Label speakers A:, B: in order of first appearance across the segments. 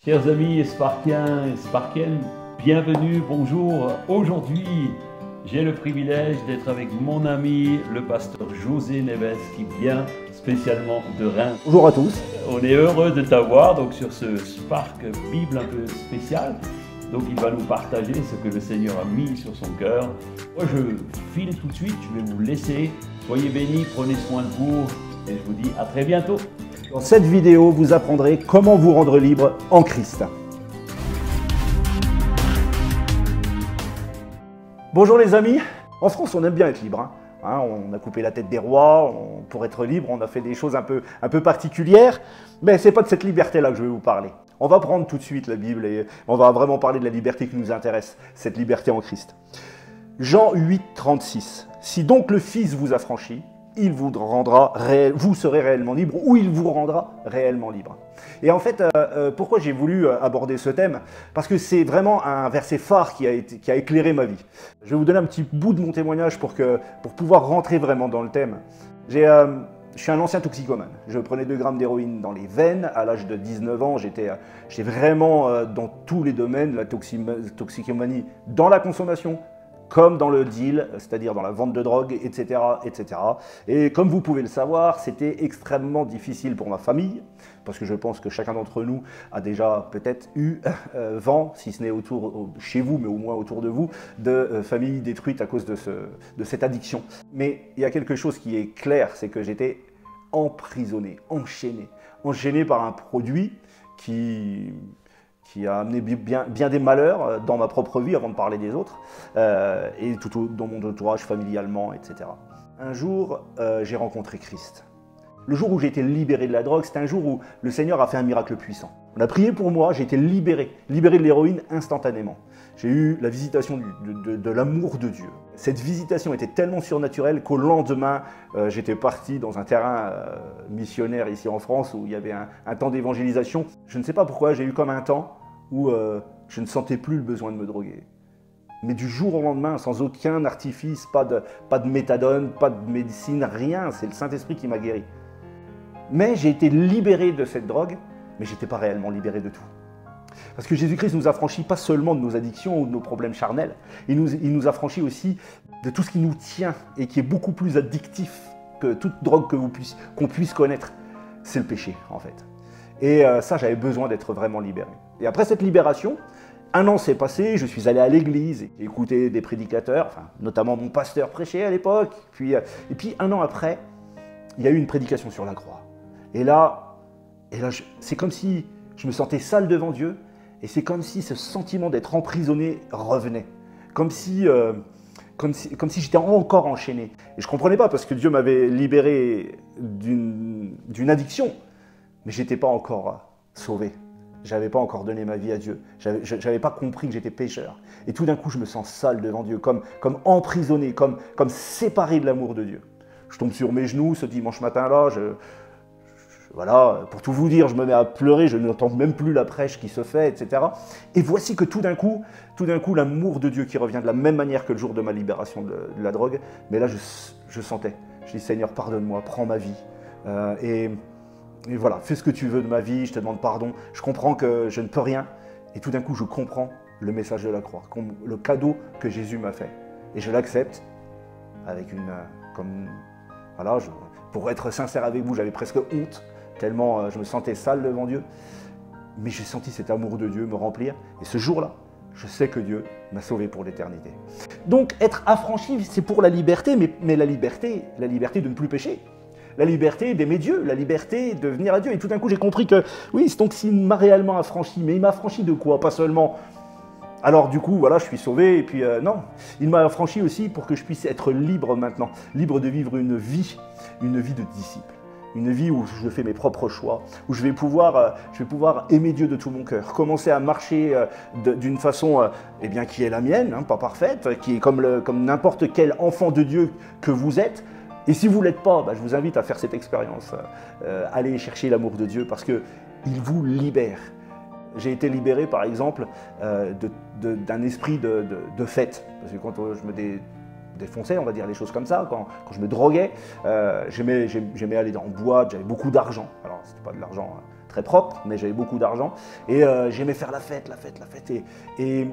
A: Chers amis Sparkiens et Sparkiennes, bienvenue, bonjour. Aujourd'hui, j'ai le privilège d'être avec mon ami, le pasteur José Neves, qui vient spécialement de Reims.
B: Bonjour à tous.
A: On est heureux de t'avoir donc sur ce Spark Bible un peu spécial. Donc il va nous partager ce que le Seigneur a mis sur son cœur. Moi je file tout de suite, je vais vous laisser. Soyez bénis, prenez soin de vous et je vous dis à très bientôt.
B: Dans cette vidéo, vous apprendrez comment vous rendre libre en Christ. Bonjour les amis. En France, on aime bien être libre. On a coupé la tête des rois, pour être libre, on a fait des choses un peu particulières. Mais ce n'est pas de cette liberté-là que je vais vous parler. On va prendre tout de suite la Bible et on va vraiment parler de la liberté qui nous intéresse, cette liberté en Christ. Jean 8, 36. Si donc le Fils vous affranchit, il vous vous serez réellement libre ou il vous rendra réellement libre. Et en fait, pourquoi j'ai voulu aborder ce thème? Parce que c'est vraiment un verset phare qui a éclairé ma vie. Je vais vous donner un petit bout de mon témoignage pour pouvoir rentrer vraiment dans le thème. Je suis un ancien toxicomane. Je prenais 2 grammes d'héroïne dans les veines. À l'âge de 19 ans, j'étais vraiment dans tous les domaines, la toxicomanie, dans la consommation, comme dans le deal, c'est-à-dire dans la vente de drogue, etc., etc. Et comme vous pouvez le savoir, c'était extrêmement difficile pour ma famille, parce que je pense que chacun d'entre nous a déjà peut-être eu vent, si ce n'est chez vous, mais au moins autour de vous, de familles détruites à cause de cette addiction. Mais il y a quelque chose qui est clair, c'est que j'étais emprisonné, enchaîné par un produit qui a amené bien des malheurs dans ma propre vie avant de parler des autres, et dans mon entourage familialement, etc. Un jour, j'ai rencontré Christ. Le jour où j'ai été libéré de la drogue, c'est un jour où le Seigneur a fait un miracle puissant. On a prié pour moi, j'ai été libéré de l'héroïne instantanément. J'ai eu la visitation de l'amour de Dieu. Cette visitation était tellement surnaturelle qu'au lendemain, j'étais parti dans un terrain missionnaire ici en France où il y avait un temps d'évangélisation. Je ne sais pas pourquoi, j'ai eu comme un temps où je ne sentais plus le besoin de me droguer. Mais du jour au lendemain, sans aucun artifice, pas de méthadone, pas de médecine, rien, c'est le Saint-Esprit qui m'a guéri. Mais j'ai été libéré de cette drogue, mais je n'étais pas réellement libéré de tout. Parce que Jésus-Christ nous a franchis pas seulement de nos addictions ou de nos problèmes charnels, il nous a franchis aussi de tout ce qui nous tient et qui est beaucoup plus addictif que toute drogue qu'on puisse connaître. C'est le péché, en fait. Et ça, j'avais besoin d'être vraiment libéré. Et après cette libération, 1 an s'est passé, je suis allé à l'église, j'ai écouté des prédicateurs, notamment mon pasteur prêchait à l'époque, et puis 1 an après, il y a eu une prédication sur la croix. Et là c'est comme si je me sentais sale devant Dieu, et c'est comme si ce sentiment d'être emprisonné revenait. Comme si j'étais encore enchaîné. Et je ne comprenais pas, parce que Dieu m'avait libéré d'une addiction, mais je n'étais pas encore sauvé. Je n'avais pas encore donné ma vie à Dieu. Je n'avais pas compris que j'étais pécheur. Et tout d'un coup, je me sens sale devant Dieu, comme emprisonné, comme séparé de l'amour de Dieu. Je tombe sur mes genoux ce dimanche matin-là, voilà, pour tout vous dire, je me mets à pleurer, je n'entends même plus la prêche qui se fait, etc. Et voici que tout d'un coup, l'amour de Dieu qui revient de la même manière que le jour de ma libération de la drogue. Mais là, je sentais. Je dis, Seigneur, pardonne-moi, prends ma vie. Et voilà, fais ce que tu veux de ma vie, je te demande pardon. Je comprends que je ne peux rien. Et tout d'un coup, je comprends le message de la croix, le cadeau que Jésus m'a fait. Et je l'accepte avec pour être sincère avec vous, j'avais presque honte, tellement je me sentais sale devant Dieu. Mais j'ai senti cet amour de Dieu me remplir. Et ce jour-là, je sais que Dieu m'a sauvé pour l'éternité. Donc, être affranchi, c'est pour la liberté, mais la liberté de ne plus pécher. La liberté d'aimer Dieu, la liberté de venir à Dieu. Et tout d'un coup, j'ai compris que, oui, donc s'il m'a réellement affranchi, mais il m'a affranchi de quoi? Pas seulement... Alors du coup, voilà, je suis sauvé, et puis non, il m'a affranchi aussi pour que je puisse être libre maintenant, libre de vivre une vie de disciple, une vie où je fais mes propres choix, où je vais pouvoir aimer Dieu de tout mon cœur, commencer à marcher d'une façon qui est la mienne, pas parfaite, qui est comme n'importe quel enfant de Dieu que vous êtes. Et si vous ne l'êtes pas, je vous invite à faire cette expérience, allez chercher l'amour de Dieu parce qu'il vous libère. J'ai été libéré, par exemple, d'un esprit de fête. Parce que quand je me défonçais, on va dire les choses comme ça, quand je me droguais, j'aimais aller en boîte, j'avais beaucoup d'argent. Alors, c'était pas de l'argent très propre, mais j'avais beaucoup d'argent. Et j'aimais faire la fête. Et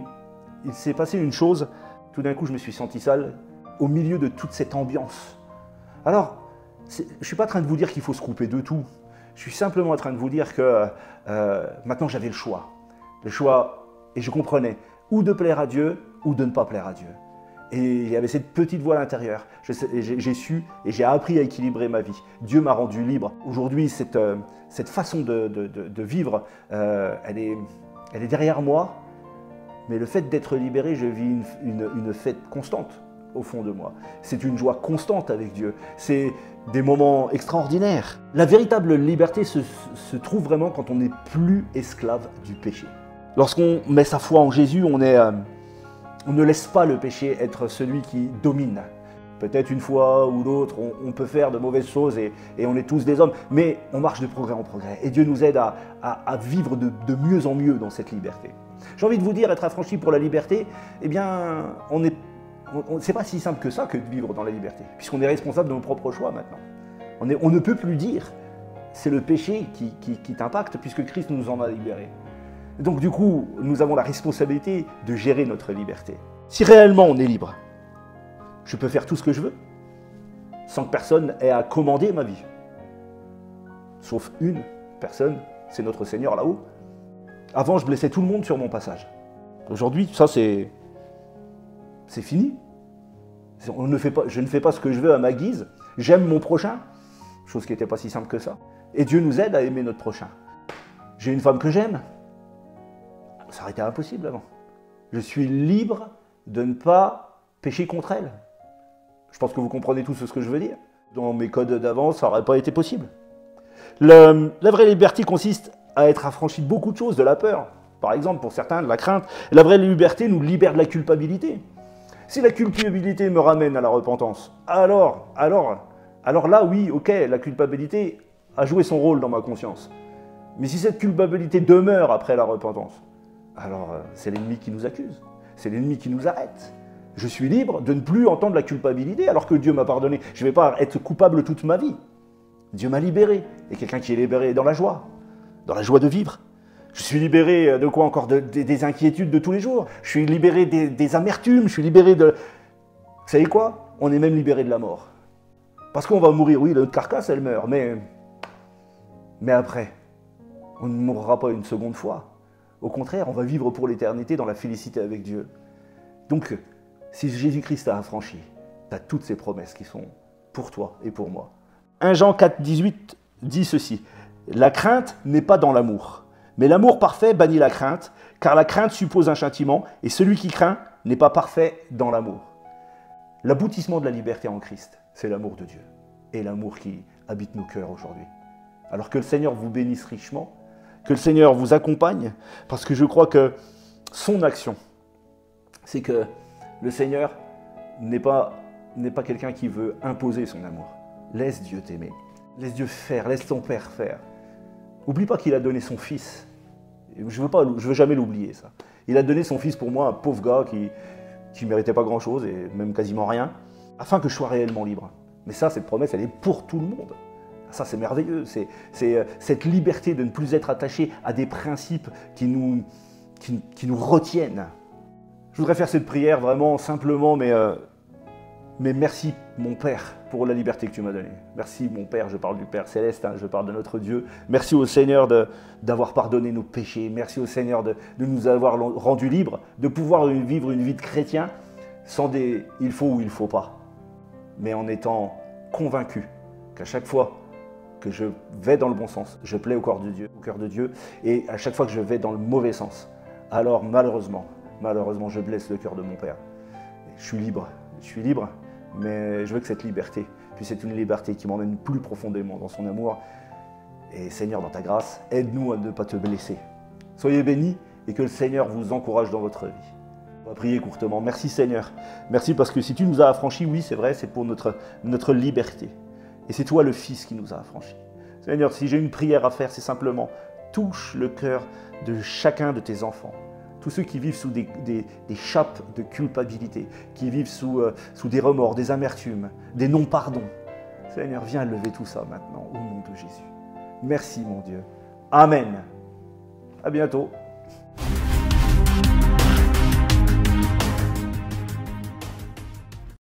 B: il s'est passé une chose, tout d'un coup je me suis senti sale au milieu de toute cette ambiance. Alors, je ne suis pas en train de vous dire qu'il faut se couper de tout. Je suis simplement en train de vous dire que maintenant j'avais le choix. Et je comprenais ou de plaire à Dieu ou de ne pas plaire à Dieu. Et il y avait cette petite voix à l'intérieur. J'ai su et j'ai appris à équilibrer ma vie. Dieu m'a rendu libre. Aujourd'hui, cette façon de vivre, elle est derrière moi. Mais le fait d'être libéré, je vis une fête constante au fond de moi. C'est une joie constante avec Dieu. C'est des moments extraordinaires. La véritable liberté se trouve vraiment quand on n'est plus esclave du péché. Lorsqu'on met sa foi en Jésus, on ne laisse pas le péché être celui qui domine. Peut-être une fois ou l'autre, on peut faire de mauvaises choses et on est tous des hommes, mais on marche de progrès en progrès. Et Dieu nous aide à vivre de mieux en mieux dans cette liberté. J'ai envie de vous dire, être affranchi pour la liberté, eh bien, c'est pas si simple que ça que de vivre dans la liberté, puisqu'on est responsable de nos propres choix maintenant. On ne peut plus dire, c'est le péché qui t'impacte, puisque Christ nous en a libérés. Donc du coup, nous avons la responsabilité de gérer notre liberté. Si réellement on est libre, je peux faire tout ce que je veux, sans que personne ait à commander ma vie. Sauf une personne, c'est notre Seigneur là-haut. Avant, je blessais tout le monde sur mon passage. Aujourd'hui, ça c'est fini. Je ne fais pas ce que je veux à ma guise. J'aime mon prochain, chose qui n'était pas si simple que ça. Et Dieu nous aide à aimer notre prochain. J'ai une femme que j'aime. Ça aurait été impossible avant. Je suis libre de ne pas pécher contre elle. Je pense que vous comprenez tous ce que je veux dire. Dans mes codes d'avance, ça n'aurait pas été possible. La vraie liberté consiste à être affranchi de beaucoup de choses, de la peur. Par exemple, pour certains, de la crainte. La vraie liberté nous libère de la culpabilité. Si la culpabilité me ramène à la repentance, alors là, oui, ok, la culpabilité a joué son rôle dans ma conscience. Mais si cette culpabilité demeure après la repentance, alors c'est l'ennemi qui nous accuse, c'est l'ennemi qui nous arrête. Je suis libre de ne plus entendre la culpabilité alors que Dieu m'a pardonné. Je ne vais pas être coupable toute ma vie. Dieu m'a libéré. Et quelqu'un qui est libéré dans la joie de vivre. Je suis libéré de quoi encore? Des inquiétudes de tous les jours. Je suis libéré des amertumes, je suis libéré de... Vous savez quoi? On est même libéré de la mort. Parce qu'on va mourir, oui, notre carcasse, elle meurt, mais après, on ne mourra pas une seconde fois. Au contraire, on va vivre pour l'éternité dans la félicité avec Dieu. Donc, si Jésus-Christ t'a affranchi, tu as toutes ces promesses qui sont pour toi et pour moi. 1 Jean 4, 18 dit ceci. La crainte n'est pas dans l'amour, mais l'amour parfait bannit la crainte, car la crainte suppose un châtiment, et celui qui craint n'est pas parfait dans l'amour. L'aboutissement de la liberté en Christ, c'est l'amour de Dieu, et l'amour qui habite nos cœurs aujourd'hui. Alors que le Seigneur vous bénisse richement, que le Seigneur vous accompagne, parce que je crois que son action, c'est que le Seigneur n'est pas quelqu'un qui veut imposer son amour. Laisse Dieu t'aimer, laisse Dieu faire, laisse ton Père faire. N'oublie pas qu'il a donné son Fils. Je veux jamais l'oublier, ça. Il a donné son Fils pour moi, un pauvre gars qui ne méritait pas grand-chose, et même quasiment rien, afin que je sois réellement libre. Mais ça, cette promesse, elle est pour tout le monde. Ça, c'est merveilleux. C'est cette liberté de ne plus être attaché à des principes qui nous retiennent. Je voudrais faire cette prière vraiment simplement, mais merci, mon Père, pour la liberté que tu m'as donnée. Merci, mon Père, je parle du Père Céleste, hein, je parle de notre Dieu. Merci au Seigneur d'avoir pardonné nos péchés. Merci au Seigneur de nous avoir rendus libres, de pouvoir vivre une vie de chrétien sans des « il faut » ou « il faut pas », mais en étant convaincu qu'à chaque fois que je vais dans le bon sens, je plais au cœur de Dieu, et à chaque fois que je vais dans le mauvais sens, alors malheureusement, je blesse le cœur de mon Père. Je suis libre, mais je veux que cette liberté puisse être une liberté qui m'emmène plus profondément dans son amour. Et Seigneur, dans ta grâce, aide-nous à ne pas te blesser. Soyez bénis et que le Seigneur vous encourage dans votre vie. On va prier courtement. Merci Seigneur. Merci parce que si tu nous as affranchis, oui c'est vrai, c'est pour notre liberté. Et c'est toi le Fils qui nous a affranchis. Seigneur, si j'ai une prière à faire, c'est simplement touche le cœur de chacun de tes enfants. Tous ceux qui vivent sous des chapes de culpabilité, qui vivent sous des remords, des amertumes, des non-pardons. Seigneur, viens lever tout ça maintenant, au nom de Jésus. Merci mon Dieu, Amen. À bientôt.